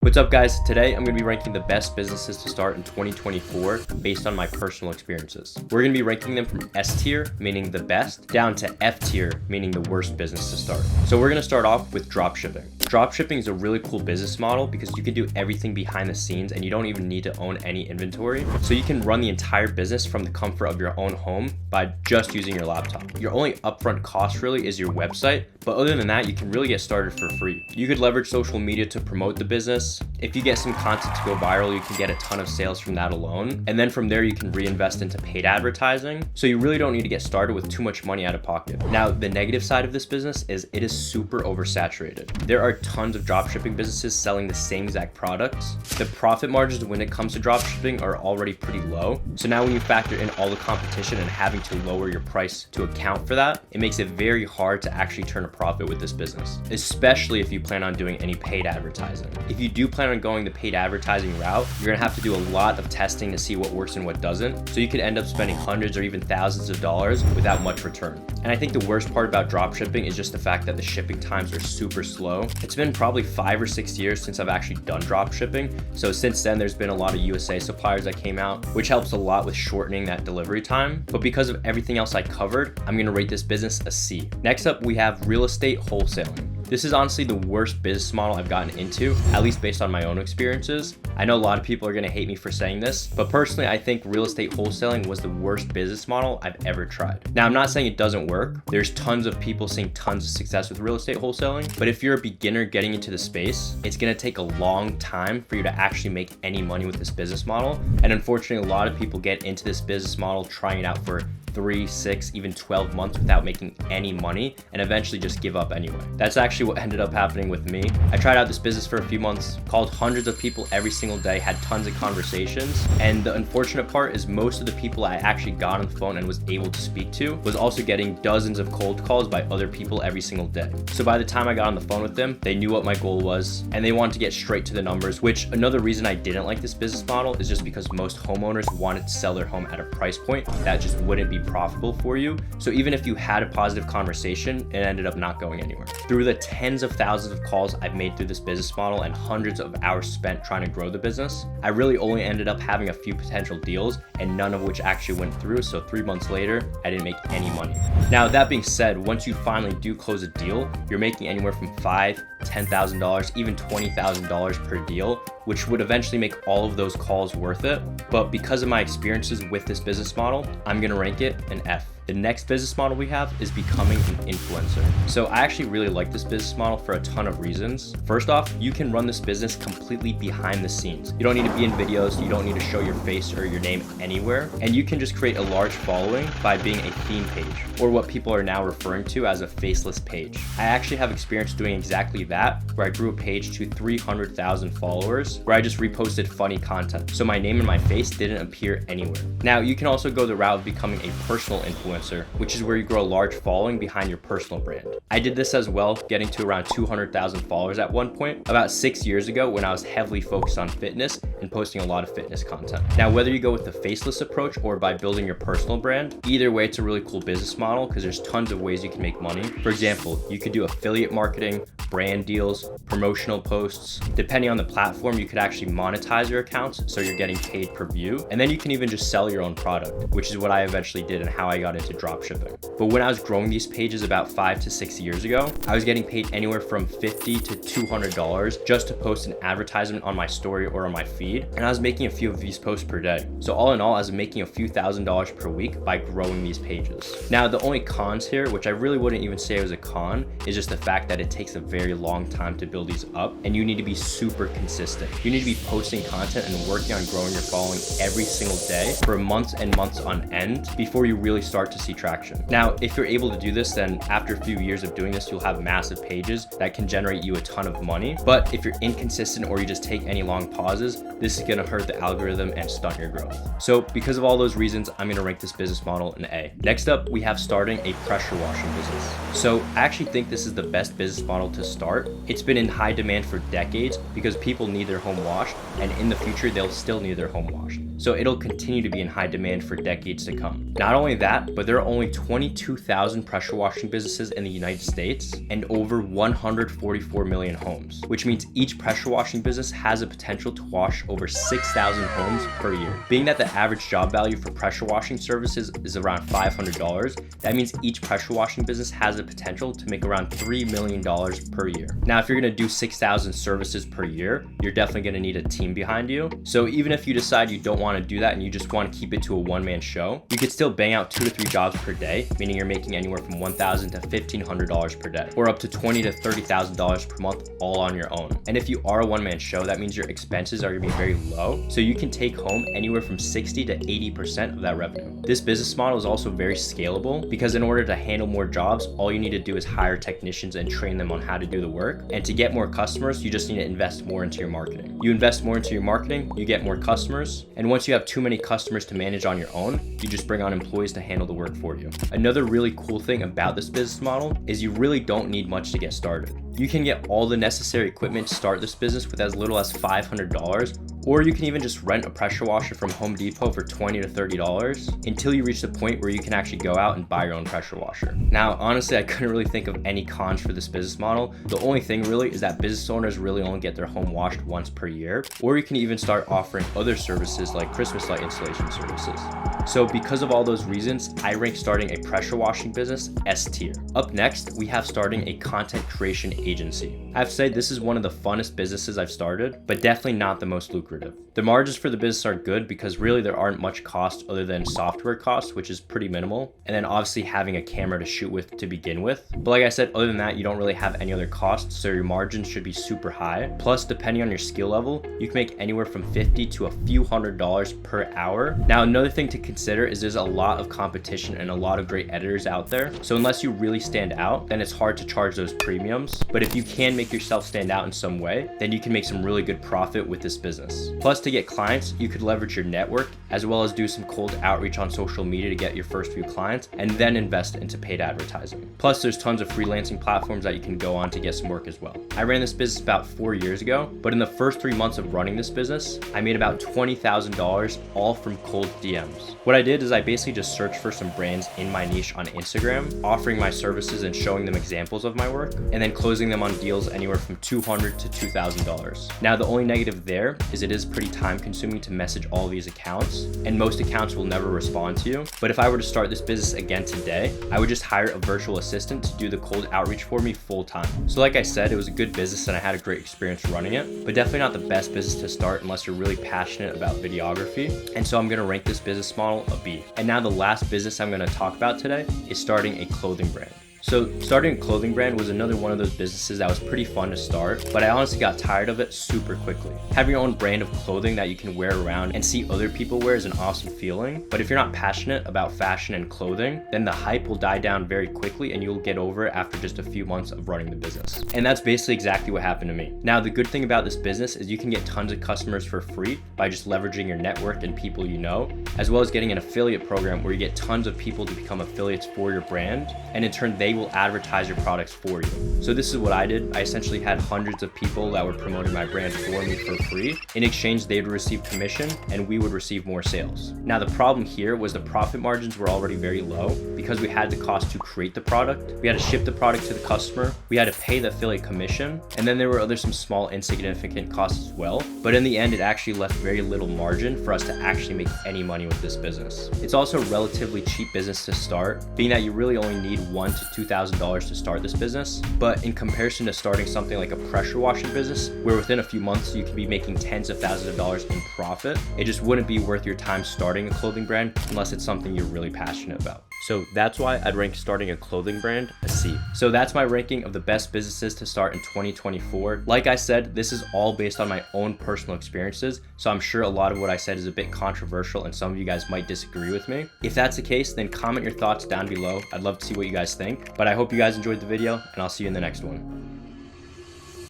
What's up guys? Today I'm going to be ranking the best businesses to start in 2024 based on my personal experiences. We're going to be ranking them from S tier, meaning the best, down to F tier, meaning the worst business to start. So we're going to start off with dropshipping. Dropshipping is a really cool business model because you can do everything behind the scenes and you don't even need to own any inventory. So you can run the entire business from the comfort of your own home by just using your laptop. Your only upfront cost really is your website, but other than that, you can really get started for free. You could leverage social media to promote the business. If you get some content to go viral, you can get a ton of sales from that alone. And then from there, you can reinvest into paid advertising. So you really don't need to get started with too much money out of pocket. Now, the negative side of this business is it is super oversaturated. There are tons of dropshipping businesses selling the same exact products. The profit margins when it comes to dropshipping are already pretty low. So now when you factor in all the competition and having to lower your price to account for that, it makes it very hard to actually turn a profit with this business, especially if you plan on doing any paid advertising. If you do plan on going the paid advertising route, you're gonna have to do a lot of testing to see what works and what doesn't. So you could end up spending hundreds or even thousands of dollars without much return. And I think the worst part about dropshipping is just the fact that the shipping times are super slow. It's been probably 5 or 6 years since I've actually done dropshipping. So since then, there's been a lot of USA suppliers that came out, which helps a lot with shortening that delivery time. But because of everything else I covered, I'm gonna rate this business a C. Next up, we have real estate wholesaling. This is honestly the worst business model I've gotten into, at least based on my own experiences. I know a lot of people are gonna hate me for saying this, but personally, I think real estate wholesaling was the worst business model I've ever tried. Now, I'm not saying it doesn't work. There's tons of people seeing tons of success with real estate wholesaling, but if you're a beginner getting into the space, it's gonna take a long time for you to actually make any money with this business model. And unfortunately, a lot of people get into this business model trying it out for 3, 6, even 12 months without making any money and eventually just give up anyway. That's actually what ended up happening with me. I tried out this business for a few months, called hundreds of people every single day, had tons of conversations. And the unfortunate part is most of the people I actually got on the phone and was able to speak to was also getting dozens of cold calls by other people every single day. So by the time I got on the phone with them, they knew what my goal was and they wanted to get straight to the numbers, which another reason I didn't like this business model is just because most homeowners wanted to sell their home at a price point that just wouldn't be profitable for you. So even if you had a positive conversation, it ended up not going anywhere. Through the tens of thousands of calls I've made through this business model and hundreds of hours spent trying to grow the business, I really only ended up having a few potential deals and none of which actually went through. So 3 months later, I didn't make any money. Now, that being said, once you finally do close a deal, you're making anywhere from $5,000, $10,000, even $20,000 per deal, which would eventually make all of those calls worth it. But because of my experiences with this business model, I'm gonna rank it an F. The next business model we have is becoming an influencer. So I actually really like this business model for a ton of reasons. First off, you can run this business completely behind the scenes. You don't need to be in videos, you don't need to show your face or your name anywhere, and you can just create a large following by being a theme page, or what people are now referring to as a faceless page. I actually have experience doing exactly that, where I grew a page to 300,000 followers, where I just reposted funny content. So my name and my face didn't appear anywhere. Now, you can also go the route of becoming a personal influencer, which is where you grow a large following behind your personal brand. I did this as well, getting to around 200,000 followers at one point, about 6 years ago when I was heavily focused on fitness and posting a lot of fitness content. Now, whether you go with the faceless approach or by building your personal brand, either way, it's a really cool business model because there's tons of ways you can make money. For example, you could do affiliate marketing, brand deals, promotional posts. Depending on the platform, you could actually monetize your accounts, so you're getting paid per view. And then you can even just sell your own product, which is what I eventually did and how I got into dropshipping. But when I was growing these pages about 5 to 6 years ago, I was getting paid anywhere from $50 to $200 just to post an advertisement on my story or on my feed. And I was making a few of these posts per day. So all in all, I was making a few $1,000s per week by growing these pages. Now, the only cons here, which I really wouldn't even say was a con, is just the fact that it takes a very long time to build these up and you need to be super consistent. You need to be posting content and working on growing your following every single day for months and months on end before you really start to see traction. Now, if you're able to do this, then after a few years of doing this, you'll have massive pages that can generate you a ton of money. But if you're inconsistent or you just take any long pauses, this is gonna hurt the algorithm and stunt your growth. So because of all those reasons, I'm gonna rank this business model an A. Next up, we have starting a pressure washing business. So I actually think this is the best business model to start. It's been in high demand for decades because people need their home washed, and in the future, they'll still need their home washed. So it'll continue to be in high demand for decades to come. Not only that, but there are only 22,000 pressure washing businesses in the United States and over 144 million homes, which means each pressure washing business has a potential to wash over 6,000 homes per year. Being that the average job value for pressure washing services is around $500, that means each pressure washing business has the potential to make around $3 million per year. Now, if you're gonna do 6,000 services per year, you're definitely gonna need a team behind you. So even if you decide you don't want to do that and you just want to keep it to a one-man show, you could still bang out 2 to 3 jobs per day, meaning you're making anywhere from $1,000 to $1,500 per day, or up to $20,000 to $30,000 per month all on your own. And if you are a one-man show, that means your expenses are gonna be very low, so you can take home anywhere from 60 to 80% of that revenue. This business model is also very scalable because in order to handle more jobs, all you need to do is hire technicians and train them on how to do the work. And to get more customers, you just need to invest more into your marketing. You invest more into your marketing, you get more customers, and once you have too many customers to manage on your own, you just bring on employees to handle the work for you. Another really cool thing about this business model is you really don't need much to get started. You can get all the necessary equipment to start this business with as little as $500, or you can even just rent a pressure washer from Home Depot for $20 to $30 until you reach the point where you can actually go out and buy your own pressure washer. Now, honestly, I couldn't really think of any cons for this business model. The only thing really is that business owners really only get their home washed once per year, or you can even start offering other services like Christmas light installation services. So because of all those reasons, I rank starting a pressure washing business S tier. Up next, we have starting a content creation agency. I have to say this is one of the funnest businesses I've started, but definitely not the most lucrative. The margins for the business are good because really there aren't much cost other than software costs, which is pretty minimal, and then obviously having a camera to shoot with to begin with. But like I said, other than that, you don't really have any other costs, so your margins should be super high. Plus, depending on your skill level, you can make anywhere from $50 to a few $100s per hour. Now, another thing to consider is there's a lot of competition and a lot of great editors out there. So unless you really stand out, then it's hard to charge those premiums. But if you can make yourself stand out in some way, then you can make some really good profit with this business. Plus, to get clients, you could leverage your network as well as do some cold outreach on social media to get your first few clients and then invest into paid advertising. Plus, there's tons of freelancing platforms that you can go on to get some work as well. I ran this business about 4 years ago, but in the first 3 months of running this business, I made about $20,000 all from cold DMs. What I did is I basically just searched for some brands in my niche on Instagram, offering my services and showing them examples of my work, and then closing them on deals anywhere from $200 to $2,000. Now, the only negative there is it is pretty time consuming to message all these accounts, and most accounts will never respond to you. But if I were to start this business again today, I would just hire a virtual assistant to do the cold outreach for me full time. So like I said, it was a good business and I had a great experience running it, but definitely not the best business to start unless you're really passionate about videography. And so I'm gonna rank this business model a B. And now the last business I'm gonna talk about today is starting a clothing brand. So starting a clothing brand was another one of those businesses that was pretty fun to start, but I honestly got tired of it super quickly. Having your own brand of clothing that you can wear around and see other people wear is an awesome feeling, but if you're not passionate about fashion and clothing, then the hype will die down very quickly and you'll get over it after just a few months of running the business. And that's basically exactly what happened to me. Now, the good thing about this business is you can get tons of customers for free by just leveraging your network and people you know, as well as getting an affiliate program where you get tons of people to become affiliates for your brand, and in turn, they will advertise your products for you. So this is what I did. I essentially had hundreds of people that were promoting my brand for me for free. In exchange, they would receive commission and we would receive more sales. Now, the problem here was the profit margins were already very low because we had the cost to create the product. We had to ship the product to the customer. We had to pay the affiliate commission. And then there were some small insignificant costs as well. But in the end, it actually left very little margin for us to actually make any money with this business. It's also a relatively cheap business to start, being that you really only need $1,000 to $2,000 to start this business. But in comparison to starting something like a pressure washing business, where within a few months you can be making tens of thousands of dollars in profit, it just wouldn't be worth your time starting a clothing brand unless it's something you're really passionate about. So that's why I'd rank starting a clothing brand a C. So that's my ranking of the best businesses to start in 2024. Like I said, this is all based on my own personal experiences, so I'm sure a lot of what I said is a bit controversial and some of you guys might disagree with me. If that's the case, then comment your thoughts down below. I'd love to see what you guys think, but I hope you guys enjoyed the video and I'll see you in the next one.